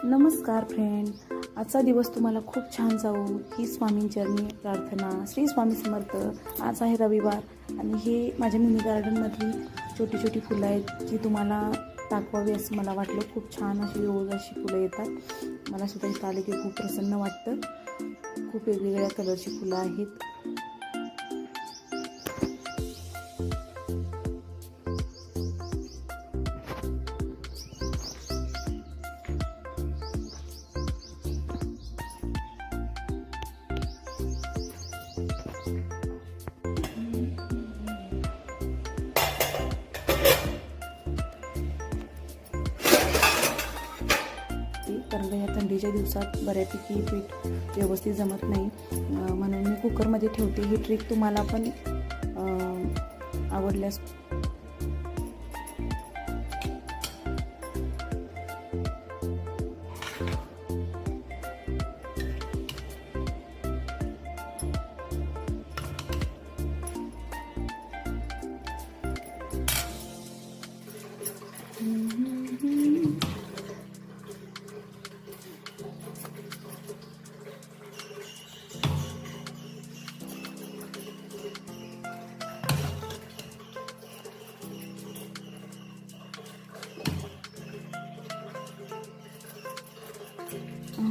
नमस्कार फ्रेंड, आजचा दिवस तुम्हाला खूप छान जावो ही स्वामींचरणी प्रार्थना. श्री स्वामी समर्थ. आज आहे रविवार आणि हे माझ्या मिनी गार्डनमधली छोटी छोटी फुलं आहेत जी तुम्हाला दाखवावी असं मला वाटलं. खूप छान अशी रोज अशी फुलं येतात. मला सुद्धा इथं आले की खूप प्रसन्न वाटतं. खूप वेगवेगळ्या कलरची फुलं आहेत. कारण का या थंडीच्या दिवसात बऱ्यापैकी पीठ व्यवस्थित जमत नाही, म्हणून मी कुकरमध्ये ठेवते. ही ट्रिक तुम्हाला पण आवडल्यास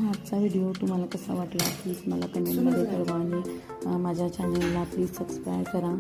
आजचा व्हिडिओ तुम्हाला कसा वाटला प्लीज मला कमेंटमध्ये कळवा आणि माझ्या चॅनलला प्लीज सबस्क्राईब करा.